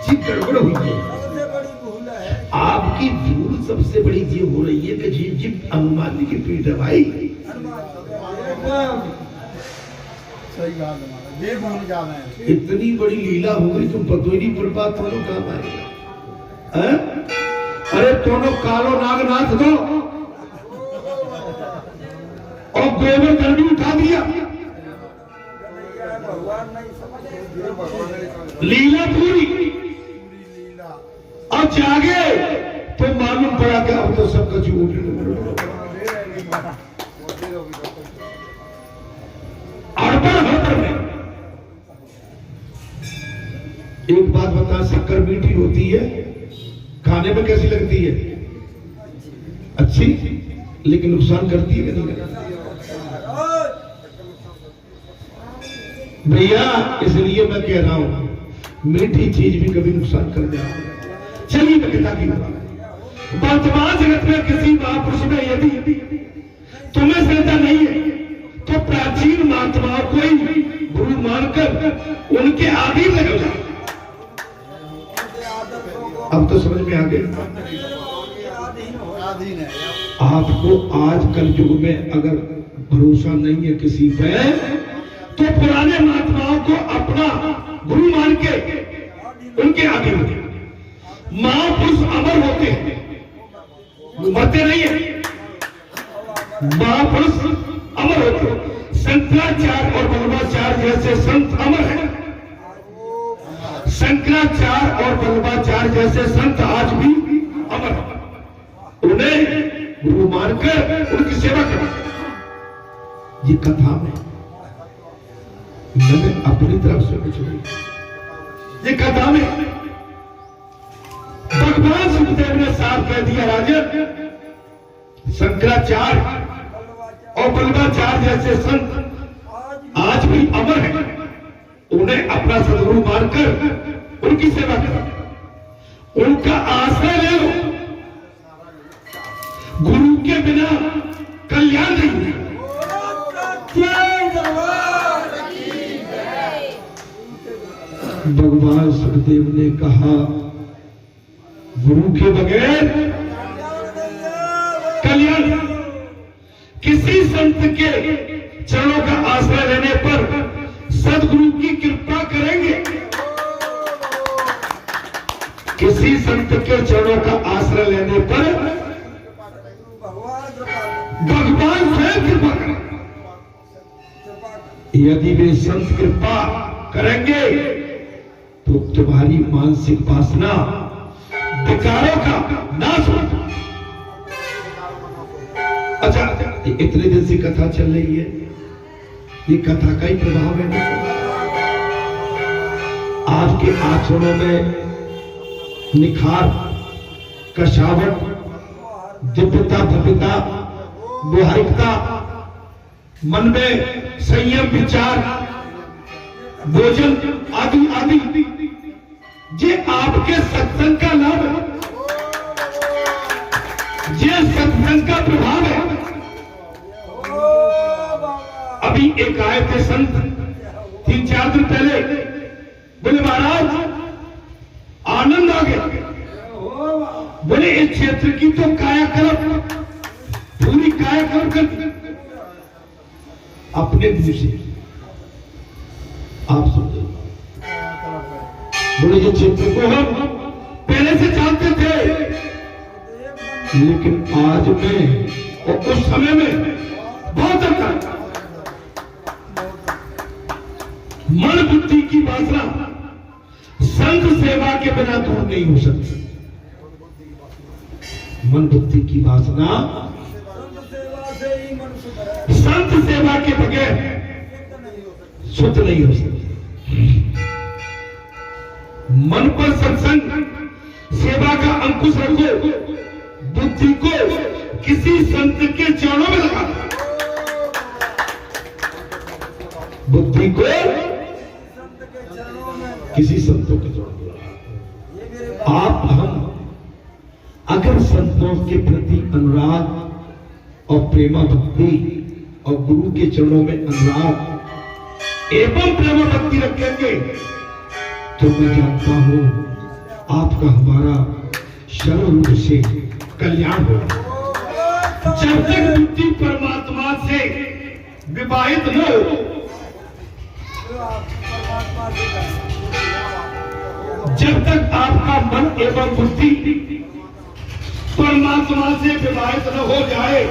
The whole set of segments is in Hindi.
जी गड़बड़ हुई है। आपकी भूल सबसे बड़ी ये हो रही है कि जी जी हनुमान जी की पीठ है भाई। सही बात है, ये भूल जा रहे हैं। इतनी बड़ी लीला हो गई तुम पतो ही नहीं पड़ पा दोनों काम आएगा। अरे दोनों कालो नागनाथ दो और गोवर्धन भी उठा दिया। लीला पूरी अब जागे तो मालूम पड़ा कि अब तो सबका झूठ एक बात बता, शक्कर मीठी होती है, खाने में कैसी लगती है? अच्छी, लेकिन नुकसान करती है कि नहीं? भैया इसलिए मैं कह रहा हूं मीठी चीज भी कभी नुकसान कर जाए। चलिए मैं पिता की वर्तमान जगत में किसी महापुरुष में यदि तुम्हें श्रद्धा नहीं है तो प्राचीन महात्माओं को ही गुरु मानकर उनके आदि में हो जाओ। अब तो समझ में आ गया। आपको आज कल युग में अगर भरोसा नहीं है किसी पे तो पुराने महात्माओं को अपना गुरु मान के उनके आगे होते। महापुरुष अमर होते हैं, मरते नहीं है। महापुरुष अमर होते हैं। शंकराचार्य और बल्लभाचार्य जैसे संत अमर हैं। शंकराचार्य और बल्लभाचार्य जैसे संत आज भी अमर हैं। उन्हें गुरु मानकर उनकी सेवा करना। ये कथा में मैंने अपनी तरफ से कुछ नहीं, ये कथा में भगवान सुखदेव ने साफ कह दिया, राजन शंकराचार्य और बल्लभाचार्य जैसे संत आज भी अमर हैं। उन्हें अपना सदगुरु मानकर उनकी सेवा करो, उनका आश्रय ले लो। गुरु के बिना कल्याण नहीं है। भगवान सुखदेव ने कहा गुरु के बगैर कल्याण। किसी संत के चरणों का आश्रय लेने पर सदगुरु की कृपा करेंगे। किसी संत के चरणों का आश्रय लेने पर भगवान स्वयं कृपा करेंगे। यदि वे संत कृपा करेंगे तो तुम्हारी मानसिक वासना विकारों का नाश होगा। अच्छा, इतने दिन से कथा चल रही है, ये कथा का ही प्रभाव है ना। आपके आचरणों में निखार, कशावट, दिव्यता, भव्यता, व्यवहारिकता, मन में संयम, विचार, भोजन आदि आदि, ये आपके सत्संग का लाभ है। ये सत्संग का प्रभाव है। अभी एक आए थे संत 3-4 दिन पहले, बोले महाराज आनंद आ गया। बोले इस क्षेत्र की तो कायाकल्प, पूरी कायाकल्प करती अपने मुंह से आप सुन। बोले ये क्षेत्र को हम पहले से जानते थे, लेकिन आज में और उस समय में बहुत अंतर। मन बुद्धि की वासना संत सेवा के बिना दूर नहीं हो सकती। मन बुद्धि की वासना संत सेवा के बगैर शुद्ध नहीं हो सकती। मन पर सत्संग सेवा का अंकुश रखो, बुद्धि को किसी संत के चरणों में लगा, बुद्धि को किसी संतों के चरणों में लगा। आप हम अगर संतों के प्रति अनुराग और प्रेमा भक्ति और गुरु के चरणों में अनुराग एवं प्रेमा भक्ति रखेंगे तो मैं जानता हूं आपका हमारा सर्व रूप से कल्याण हो। जब तक बुद्धि परमात्मा से विवाहित न हो, जब तक आपका मन एवं बुद्धि परमात्मा से विवाहित न हो जाए,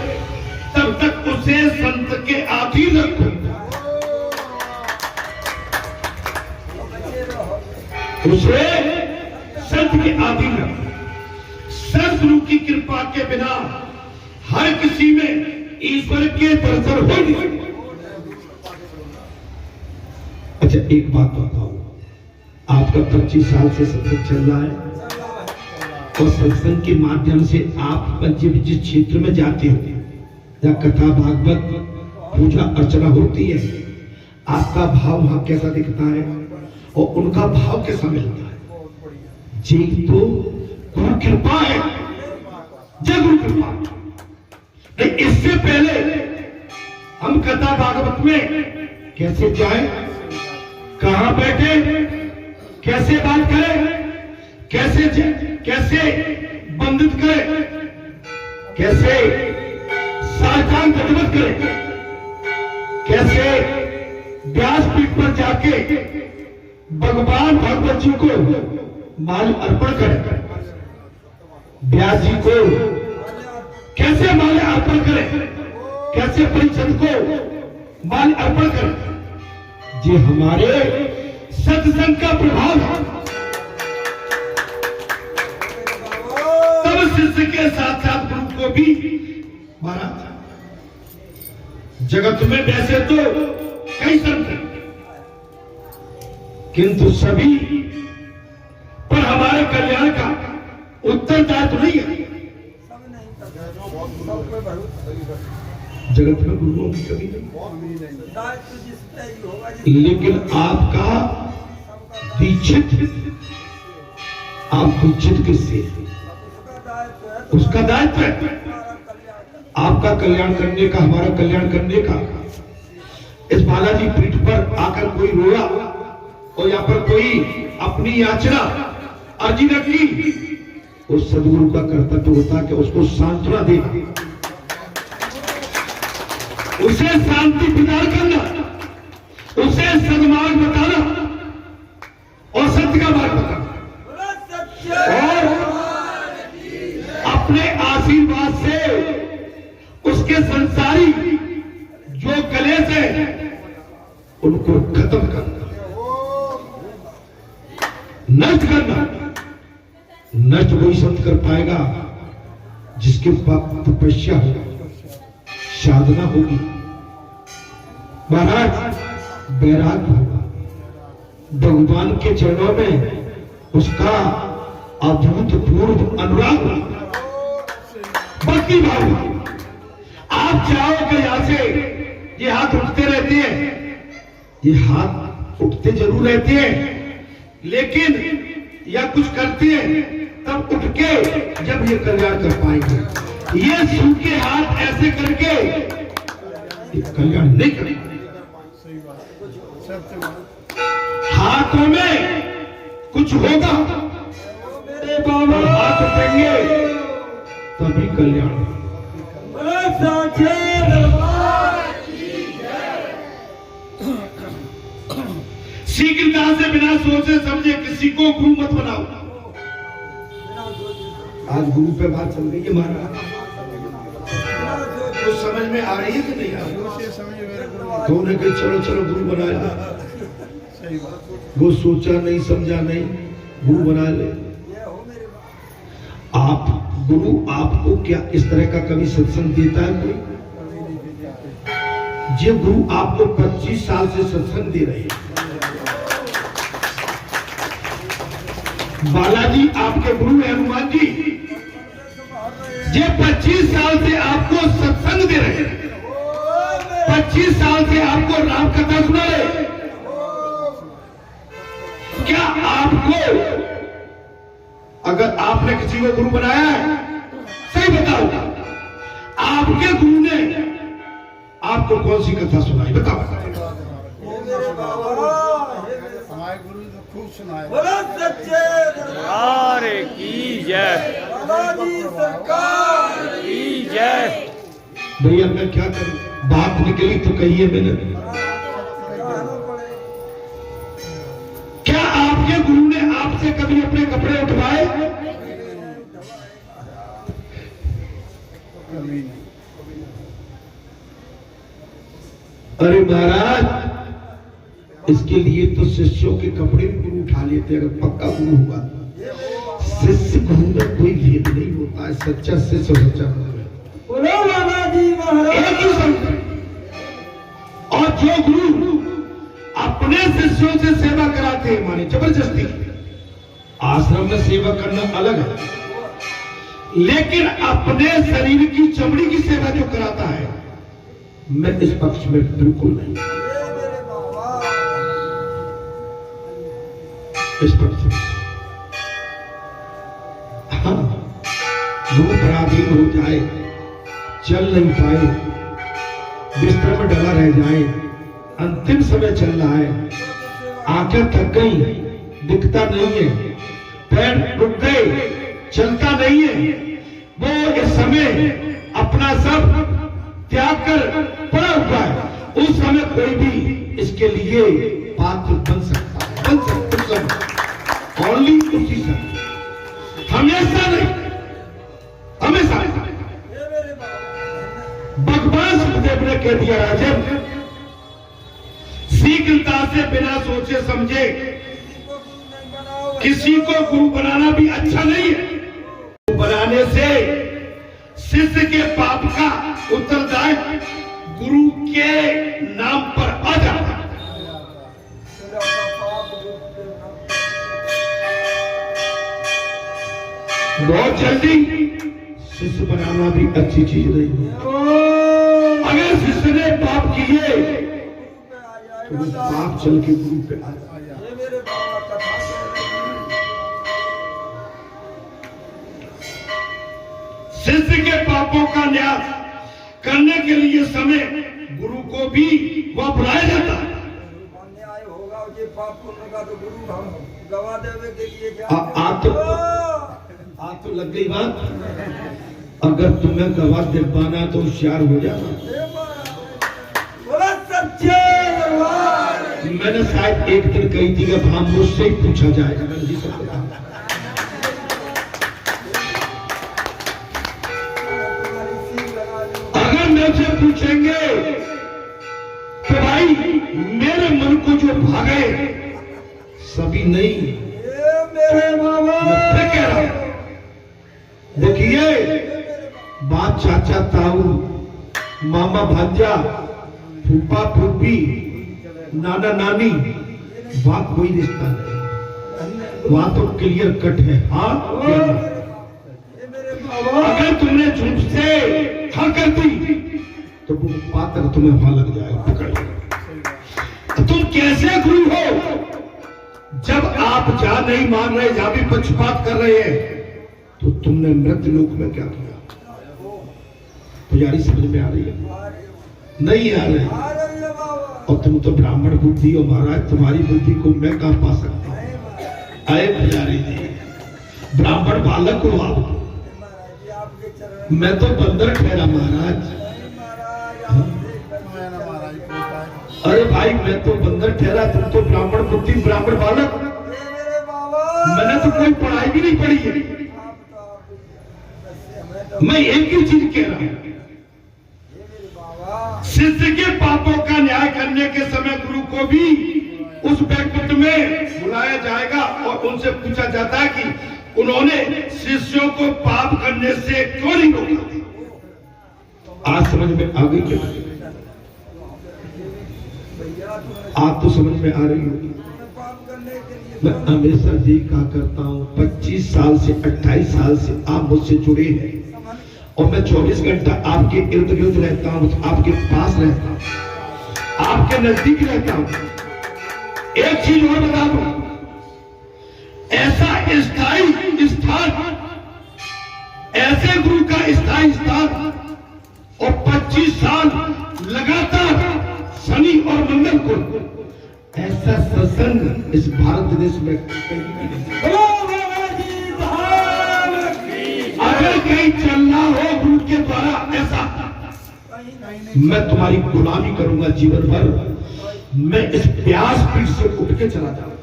तब तक उसे संत के अधीन रखो। उसे संत के अधीन रखो। सदगुरु की कृपा के बिना हर किसी में ईश्वर के दर्शन हो नहीं। अच्छा, एक बात बताओ, आपका 25 साल से सत्संग चल रहा है और सत्संग के माध्यम से आप पंचविद्या क्षेत्र में जाते हो, जहाँ कथा भागवत पूजा अर्चना होती है, आपका भाव वहां कैसा दिखता है और उनका भाव कैसा मिलता है? जी तो गुरु कृपा है, जय गुरु कृपा। नहीं, इससे पहले हम कथा भागवत में कैसे जाए, कहां बैठे, कैसे बात करें, कैसे बंदित करें, कैसे सावधान गतिविधि करें, कैसे व्यासपीठ पर जाके भगवान भगवत जी को माल अर्पण करें, व्यास जी को कैसे माल अर्पण करें, कैसे परिषद को माल अर्पण करें। ये हमारे सत्संग का प्रभाव है। तब शिष्य के साथ साथ गुरु को भी महाराज, जगत में वैसे तो कई संत हैं, किंतु सभी पर हमारे कल्याण का उत्तरदायित्व नहीं है। जगत में गुरुओं की कमी नहीं, लेकिन आपका दीक्षित, आप दीक्षित किससे? उसका दायित्व है आपका कल्याण करने का, हमारा कल्याण करने का। इस बालाजी पीठ पर आकर कोई रोया और यहाँ पर कोई अपनी याचना अर्जी न की, उस सदगुरु का कर्तव्य होता कि उसको सांत्वना देना, उसे शांति प्रदान करना, उसे सन्मार्ग बताना और सत्य का मार्ग बताना, और अपने आशीर्वाद से उसके संसारी जो कलेश है उनको खत्म करना, नष्ट करना। नष्ट वही संत कर पाएगा जिसके पास तपस्या होगी, साधना होगी, महाराज वैराग्य होगा, भगवान के चरणों में उसका अभूतपूर्व अनुराग होगा, भक्ति भाव होगा। आप चाहो कि यहां से ये हाथ उठते रहते हैं, ये हाथ उठते जरूर रहते हैं, लेकिन या कुछ करते हैं तब उठ के जब ये कल्याण कर पाएंगे। ये सूखे हाथ ऐसे करके ये कल्याण नहीं करेंगे। हाथों में कुछ होगा, हाथ उठेंगे तभी कल्याण। शीघ्रता से बिना सोचे समझे किसी को गुरु मत बनाओ। आज गुरु पे बात चल रही है महाराज, कुछ समझ में आ रही है कि नहीं आ रही? तो उन्हें कहा चलो चलो गुरु बना ले, वो सोचा नहीं समझा नहीं, गुरु बना ले। आप गुरु आपको क्या इस तरह का कभी सत्संग देता है कोई? जो गुरु आपको 25 साल से सत्संग दे रहे हैं, बालाजी आपके गुरु है, हनुमान जी ये 25 साल से आपको सत्संग दे रहे हैं, 25 साल से आपको राम कथा सुना रहे। क्या आपको, अगर आपने किसी को गुरु बनाया है, सही बताओ, आपके गुरु ने आपको कौन सी कथा सुनाई? बताओ। हमारे गुरु ने खूब सुनाया। बोलो सच्चे दरबार सरकार की जय। भैया मैं क्या करूं, बात निकली तो कहिए। मैंने क्या आपके गुरु ने आपसे कभी अपने कपड़े उठवाए? अरे महाराज, इसके लिए तो शिष्यों के कपड़े भी गुरु उठा लेते अगर पक्का गुरु होगा। शिष्य गुरु में कोई भेद नहीं होता है, सच्चा शिष्य और सच्चा गुरु है, एक ही संत। और जो गुरु अपने शिष्यों से सेवा कराते हैं, माने जबरदस्ती, आश्रम में सेवा करना अलग है, लेकिन अपने शरीर की चमड़ी की सेवा जो कराता है, मैं इस पक्ष में बिल्कुल नहीं, इस पक्ष में। हाँ, गुरु पराधीन हो जाए, चल नहीं पाए, बिस्तर में डला रह जाए, अंतिम समय चल रहा है, आंखें थक गई, दिखता नहीं है, पैर रुक गए, चलता नहीं है, वो इस समय अपना सब त्याग कर पड़ा हुआ है, उस समय कोई भी इसके लिए पात्र बन सकता है, बन सकता है, ओनली उसी समय, हमेशा नहीं, हमेशा नहीं। भगवान सुखदेव ने कह दिया, राजन शीघ्रता से बिना सोचे समझे किसी को गुरु बनाना भी अच्छा नहीं है। बनाने से शिष्य के पाप का उत्तरदायित्व गुरु के नाम पर आ जाता है। बहुत जल्दी शिष्य बनाना भी अच्छी चीज नहीं है। अगर शिष्य ने पाप किए तो वो पाप चल के गुरु पे आ जाए। शिष्य के पापों का न्यास करने के लिए समय गुरु को भी वह बुलाया जाता है। अन्याय होगा ये पाप पुण्य का तो गुरु हम गवा देवे के लिए क्या आ तो लग गई बात। अगर तुम्हें गवाह दे पाना तो होशियार हो जाना। मैंने शायद एक दिन कही थी कि हाँ मुझसे ही पूछा जाएगा, मैं नहीं सकता। अगर मुझसे पूछेंगे तो भाई मेरे मन को जो भागे सभी नहीं, मेरे बाबा मैं कह रहा हूं, देखिए बाप चाचा ताऊ मामा भांजा फूफा फूफी नाना नानी वहां कोई रिश्ता नहीं, वहां तो क्लियर कट है हाँ या ना। अगर तुमने झूठ से हाँ कर दी तो वो पात्र तुम्हें वहां लग जाएगा, पकड़ लेगा। तुम कैसे गुरु हो जब आप जा नहीं मान रहे, जहां भी पक्षपात कर रहे हैं, तो तुमने मृत लोक में क्या किया? पुजारी समझ में आ रही है? नहीं आ रही। और तुम तो ब्राह्मण बुद्धि हो महाराज, तुम्हारी बुद्धि को मैं कहां पा सकता हूं? आए पुजारी जी, ब्राह्मण बालक हो आप, मैं तो बंदर ठहरा महाराज। अरे भाई मैं तो बंदर ठहरा, तुम तो ब्राह्मण बुद्धि ब्राह्मण बालक। मैंने तो कोई पढ़ाई भी नहीं पढ़ी है। मैं एक ही चीज कह रहा हूं, शिष्य के पापों का न्याय करने के समय गुरु को भी उस बैंक्वेट में बुलाया जाएगा और उनसे पूछा जाता है कि उन्होंने शिष्यों को पाप करने से क्यों नहीं रोका। आज समझ में आ गई क्या? आप तो समझ में आ रही होगी। मैं हमेशा यही कहा करता हूँ, 25 साल से 28 साल से आप मुझसे जुड़े हैं और मैं 24 घंटा आपके इर्द गिर्द रहता हूँ, आपके पास रहता हूँ, आपके नजदीक रहता हूँ। एक चीज और बता दूं, ऐसा स्थायी स्थान, ऐसे गुरु का स्थायी स्थान और 25 साल लगातार शनि और मंगल को ऐसा सत्संग इस भारत देश में कहीं भी नहीं। अगर कहीं मैं तुम्हारी गुलामी करूंगा जीवन भर। मैं इस प्यास पीठ से उठ के चला जाऊंगा।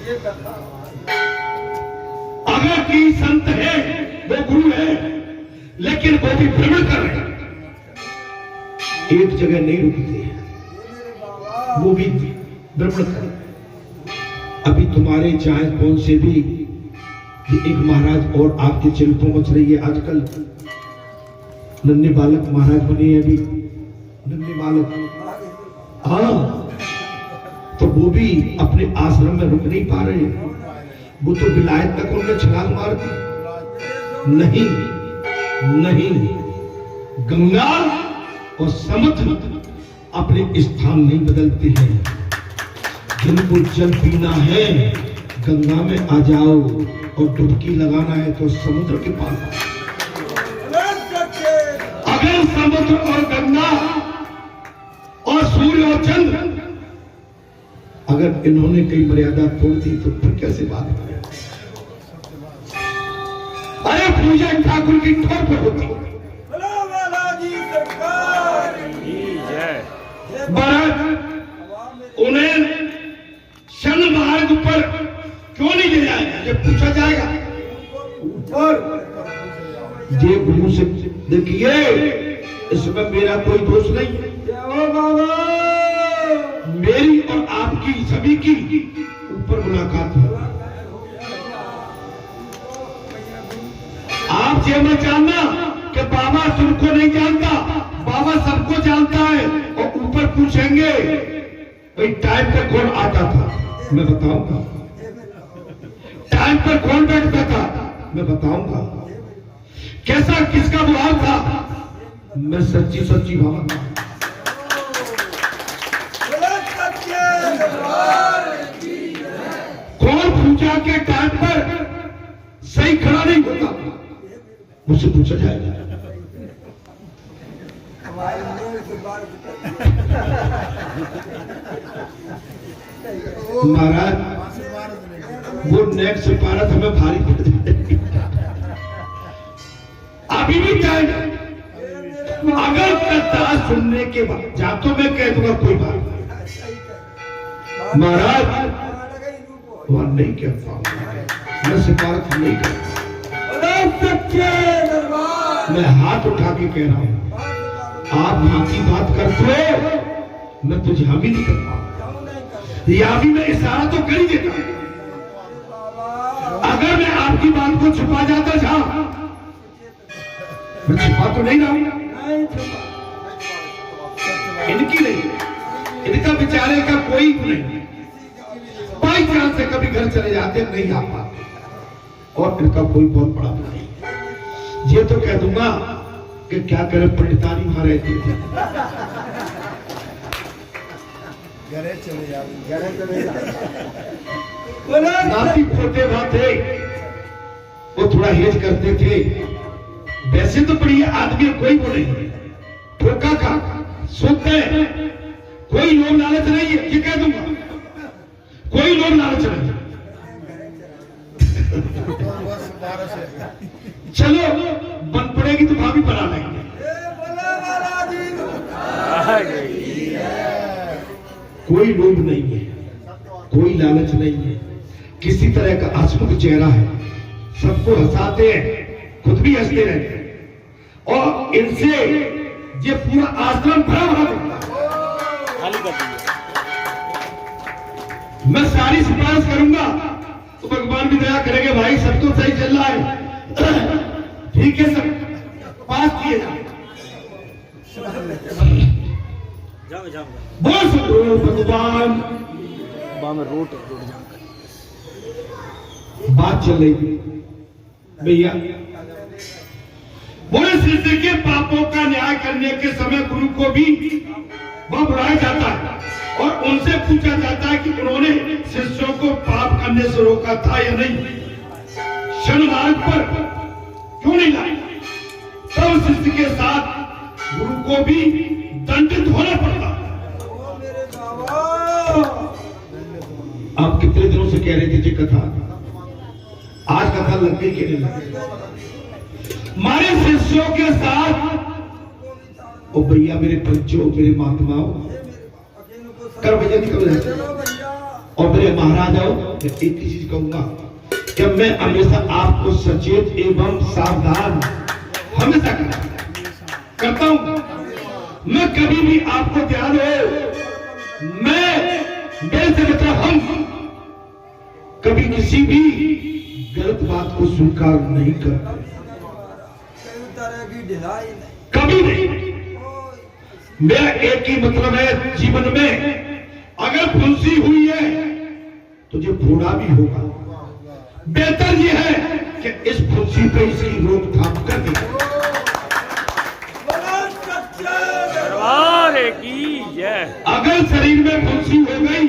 ये कथा अगर कोई संत है वो गुरु है, लेकिन वो भी भ्रमण कर रहे हैं, एक जगह नहीं रुकते, वो भी भ्रमण कर रहे हैं। अभी तुम्हारे चाहे कौन से भी ये एक महाराज और आपके चिल्पों मच रही है आजकल। नन्हे बालक महाराज बने हैं अभी, नन्हे बालक। हाँ, तो वो भी अपने आश्रम में रुक नहीं पा रहे हैं। वो तो विलायत तक उन्होंने छलांग मार दी। नहीं नहीं, गंगा और समुद्र अपने स्थान नहीं बदलते हैं। जिनको जल पीना है गंगा में आ जाओ, और डुबकी लगाना है तो समुद्र के पास आओ। अगर समुद्र और गंगा और सूर्य और चंद्र अगर इन्होंने कई मर्यादा तोड़ दी तो फिर कैसे बात करें? अरे पूजा ठाकुर की ठोर पर होती है। महाराज उन्हें शन मार्ग पर क्यों नहीं ले जाएगा? ये पूछा जाएगा ऊपर। ये गुरु से देखिए, इसमें मेरा कोई दोष नहीं है। मेरी और आपकी सभी की ऊपर मुलाकात है। आप ये मत जानना कि बाबा तुमको नहीं जानता, बाबा सबको जानता है। और ऊपर पूछेंगे भाई टाइम पे कौन आता था, मैं बताऊंगा। टाइम पर कौन बैठता था, मैं बताऊंगा। कैसा किसका भाव था, मैं सच्ची सच्ची बात। कौन पूजा के टाइम पर सही खड़ा नहीं होता, मुझसे पूछा जाएगा। महाराज वो नेक्स्ट पारत हमें भारी पड़ जाएगी। अभी भी टाइम, अगर कथा सुनने के बाद जा तो मैं कह दूंगा कोई बात नहीं। महाराज वह नहीं कहता, मैं सिफारिश नहीं करता। मैं हाथ उठा के कह रहा हूं, आप यहाँ की बात करते हो, मैं तुझे हामी नहीं करता। या भी मैं इशारा तो कर ही देता। अगर मैं आपकी बात को छुपा जाता था, मैं छुपा तो नहीं रहा। इनकी नहीं, इनका बेचारे का कोई नहीं। बाई चांस से कभी घर चले जाते, नहीं आ पाते, और इनका कोई बहुत बड़ा नहीं। ये तो कह दूंगा कि क्या करे, पंडितानी वहां रहती थी। नाती पोते वहां थे, वो थोड़ा हेज करते थे। वैसे तो बड़ी आदमी कोई वो नहीं, ठोका का सुख है, कोई लोभ लालच नहीं है। ये कह दूंगा, कोई लोभ लालच नहीं। चलो बन पड़ेगी तो भाभी बना लेंगे। कोई लोभ नहीं है, कोई लालच नहीं है, किसी तरह का हंसमुख चेहरा है, सबको हंसाते हैं, खुद भी हंसते रहते हैं, और इनसे ये पूरा आश्रम भरा भरा दिखता है। मैं सारी सिफारिश करूंगा तो भगवान भी दया करेंगे। भाई सब तो सही चल रहा है, ठीक है सर, पास किए जाए। बोल सको भगवान। बात चल रही थी भैया, बोले शिष्य के पापों का न्याय करने के समय गुरु को भी वह बुलाया जाता है और उनसे पूछा जाता है कि उन्होंने शिष्यों को पाप करने से रोका था या नहीं, शन मार्ग पर क्यों नहीं लाए। तब शिष्य के साथ गुरु को भी दंडित होना पड़ता। आप कितने दिनों से कह रहे थे जी कथा, आज कथा लग गई कि नहीं लग गई? हमारे शिष्यों के साथ ओ भैया मेरे बच्चों मेरे महात्माओं कर भैया निकल जाए और मेरे महाराजाओं मैं एक ही चीज कहूंगा कि मैं हमेशा आपको सचेत एवं सावधान हमेशा करता हूं। मैं कभी भी आपको ध्यान हो मैं मेरे से मतलब हम कभी किसी भी गलत बात को स्वीकार नहीं करते कभी नहीं। मेरा एक ही मतलब है जीवन में अगर फुंसी हुई है तो जो फोड़ा भी होगा बेहतर ये है कि इस फुंसी पे इसकी रोकथाम कर दी। अगर शरीर में फुंसी हो गई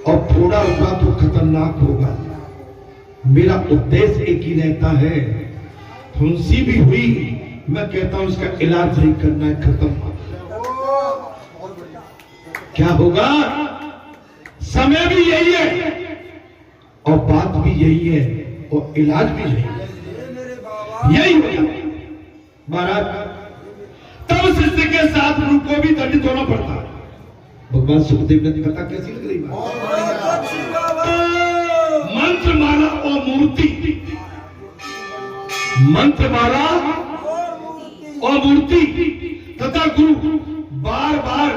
और फोड़ा होगा तो खतरनाक होगा। मेरा उद्देश्य एक ही रहता है फुंसी भी हुई मैं कहता हूं इसका इलाज नहीं करना है खत्म। क्या होगा समय भी यही है और बात भी यही है और इलाज भी यही है यही होगा महाराज। तब शिष्य के साथ गुरु को भी दंडित होना पड़ता है। भगवान सुखदेव ने कथा कैसी लग रही बात मंत्रमाला और मूर्ति मंत्रमाला और मूर्ति तथा गुरु बार बार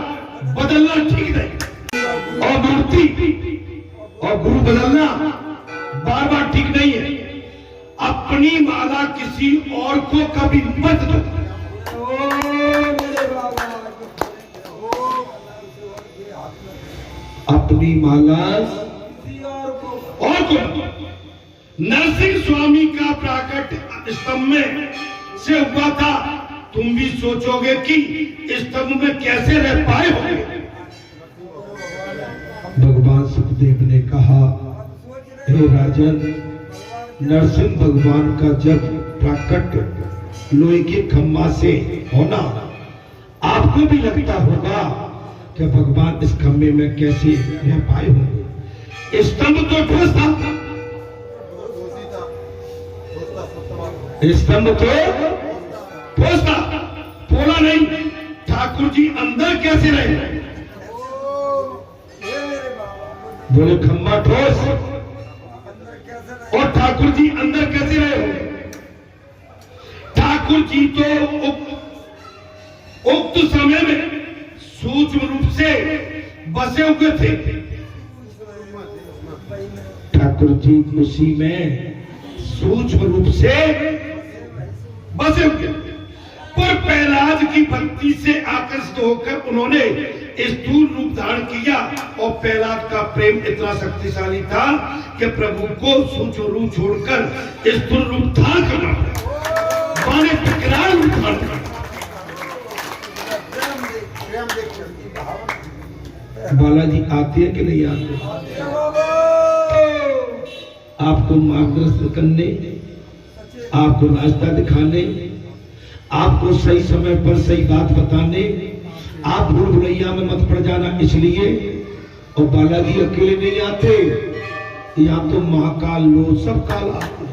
बदलना ठीक नहीं और मूर्ति और गुरु बदलना बार बार ठीक नहीं है। अपनी माला किसी और को कभी मत दो। अपनी माला और को नरसिंह स्वामी का प्राकट स्तंभ में से हुआ था। तुम भी सोचोगे कि स्तंभ में कैसे रह पाए होंगे। भगवान सुखदेव ने कहा हे राजन नरसिंह भगवान का जब प्राकट लोहे के खम्मा से होना आपको भी लगता होगा कि भगवान इस खम्भे में कैसे रह पाए होंगे। स्तंभ तो ठोस था स्तंभ तो ठोस था बोला नहीं। ठाकुर जी अंदर कैसे रहे बोले खम्बा ठोस और ठाकुर जी अंदर कैसे रहे। ठाकुर जी तो उक्त समय में सूक्ष्म रूप से बसे हुए थे। ठाकुर जी उसी में सूक्ष्म रूप से बसे हुए पर प्रहलाद की भक्ति से आकर्षित होकर उन्होंने स्थूल रूप धारण किया और प्रहलाद का प्रेम इतना शक्तिशाली था कि प्रभु को सूक्ष्म रूप छोड़कर स्थूल रूप धारण करना पड़ा। माने विकराल रूप धारण करना। बालाजी आते हैं कि नहीं आते आपको मार्गदर्शन करने आपको रास्ता दिखाने आपको सही समय पर सही बात बताने आप भूल भुलैया में मत पड़ जाना इसलिए। और बालाजी अकेले नहीं आते यहाँ तो महाकाल लोग सब काल आते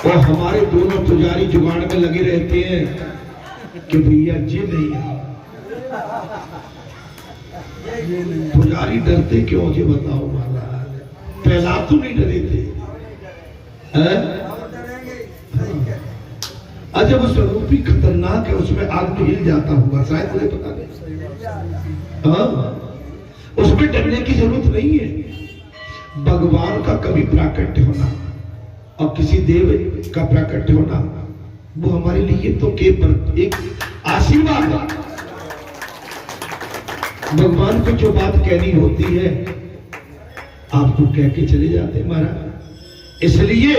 और हमारे दोनों पुजारी जुगाड़ में लगे रहते हैं कि भैया जी नहीं है। पुजारी डरते क्यों जी बताओ महाराज पहला तो नहीं डरे थे। जब उस रूप ही खतरनाक है उसमें आदमी हिल जाता होगा शायद मुझे पता नहीं। उसमें डरने की जरूरत नहीं है। भगवान का कभी प्राकट्य होना और किसी देव का प्राकट्य होना वो हमारे लिए तो केवल एक आशीर्वाद है। भगवान को जो बात कहनी होती है आपको कह के चले जाते महाराज। इसलिए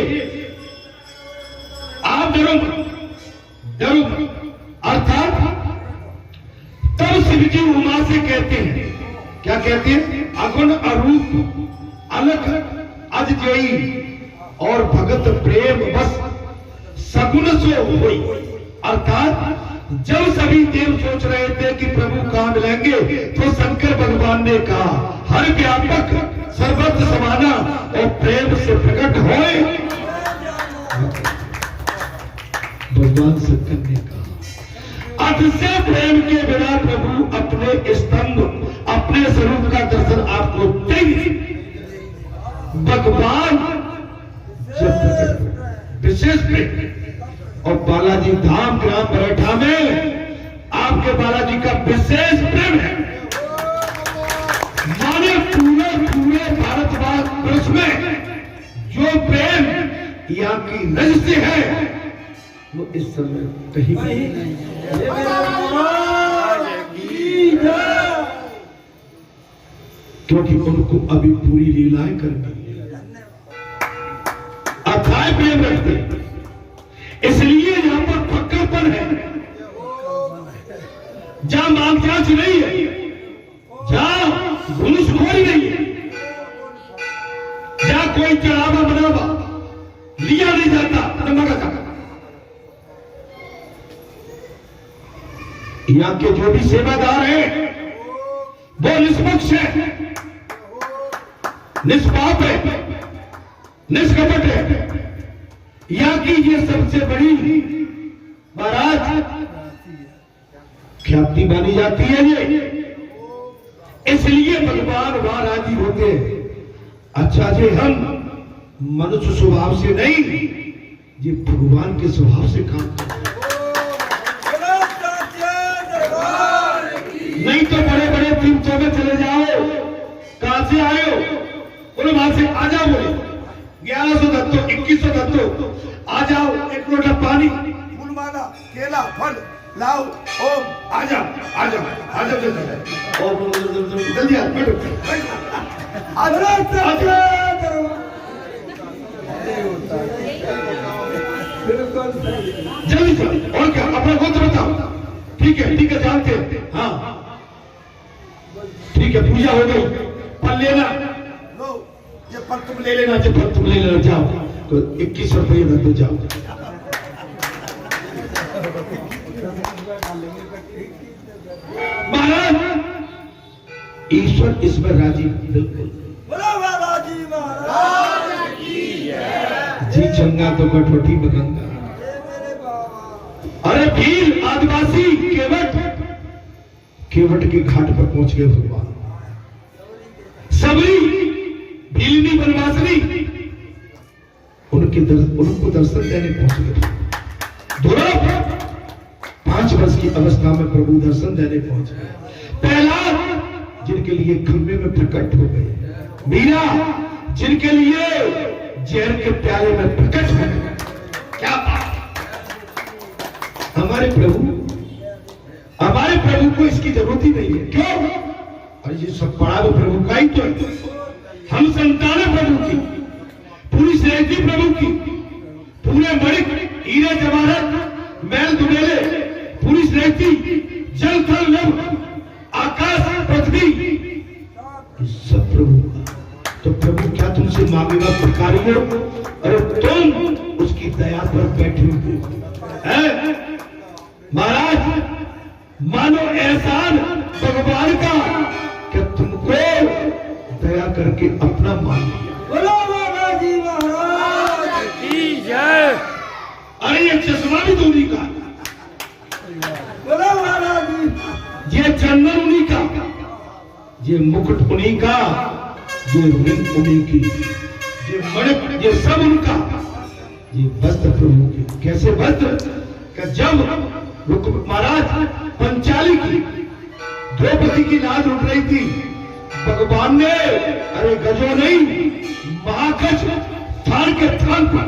आप डरो अर्थात तब शिव जी उमा से कहते हैं क्या कहते हैं अगुण अरूप अलग अद्वयी और भगत प्रेम बस सगुण सो हुई। अर्थात जब सभी देव सोच रहे थे कि प्रभु कहां मिलेंगे तो शंकर भगवान ने कहा हर व्यापक सर्वत्र समाना और प्रेम से प्रकट होए। भगवान शंकर ने कहा अतिशय प्रेम के बिना प्रभु अपने स्तंभ अपने स्वरूप का दर्शन आपको देंगे। भगवान जब प्रकट हुए विशेष प्रेम और बालाजी धाम ग्राम बरैठा में आपके बालाजी का विशेष प्रेम है। माने पूरे पूरे भारतवर्ष में जो प्रेम यहाँ की रज से है वो इस समय कहीं नहीं। क्योंकि उनको अभी पूरी लीलाएं करनी है, अथाह प्रेम रखते हैं, इसलिए यहाँ पर पक्कापन है। जहां मांग जांच नहीं है, जहां घूसखोरी नहीं है, जहां कोई चढ़ावा बनावा लिया नहीं जाता, मांगा जाता। यहाँ के जो भी सेवादार हैं वो निष्पक्ष है, निष्पाप है, निष्कपट है। यहाँ की ये सबसे बड़ी महाराज ख्याति मानी जाती है ये, इसलिए भगवान वहां राजी होते हैं। अच्छा जी, हम मनुष्य स्वभाव से नहीं, ये भगवान के स्वभाव से काम करते हैं। नहीं तो बड़े बड़े तीर्थों में चले जाओ, कहां से आए हो, बोले वहां से आ जाओ, बोले 1100 दत्तो 2100 दत्तो, आ जाओ, एक लोटा पानी, फूलमाला, केला, फल लाओ, ओम आ जाओ आ जाओ आ जाओ, जल्दी आओ, बैठो जल्दी चलो। और क्या, अपना गोत्र बताओ। ठीक है जानते हैं, हाँ ठीक है, पूजा हो गई, फल लेना, लो ये फल तुम ले लेना, जो फल तुम ले लेना, जाओ तो 2100 रुपये दे दो, जाओ। महाराज ईश्वर इसमें राजी बिल्कुल। बोलो बालाजी महाराज की जय। जी चंगा तो कठोटी बदंगा। मेरे बाबा, अरे भील आदिवासी केवट के घाट पर पहुंच गए भगवान। सबरी भीलनी बनवासनी उनको दर्शन देने पहुंच गए। ध्रुव 5 वर्ष की अवस्था में प्रभु दर्शन देने पहुंच गए। पहला जिनके लिए खंबे में प्रकट हो गए, मीरा जिनके लिए जहर के प्याले में प्रकट हो गए। क्या बात, हमारे प्रभु को इसकी जरूरत ही नहीं है। क्यों? और ये सब पड़ा वो प्रभु का ही तो है। हम संतान है प्रभु की, पूरी सृष्टि प्रभु की, पूरे मणिक हीरे जवाहरत मैल दुबेले पूरी सृष्टि, जल थल नभ आकाश पृथ्वी, सब प्रभु का। तो प्रभु क्या तुमसे मांगेगा भिखारी हो? अरे तुम उसकी दया पर बैठे हुए हैं। महाराज मानो एहसान भगवान का कि तुमको दया करके अपना मान लिया। बोलो बालाजी महाराज की जय। अरे ये चश्मा भी दूरी का, बोलो बालाजी, ये चंदन उन्हीं का, ये मुकुट उन्हीं का, ये रिंग उन्हीं की, ये मणिक ये सब उनका, ये वस्त्र प्रभु के। कैसे वस्त्र? कि जब महाराज पंचाली की द्रौपदी की लाज उठ रही थी, भगवान ने अरे गजो नहीं महागज थान के थान पर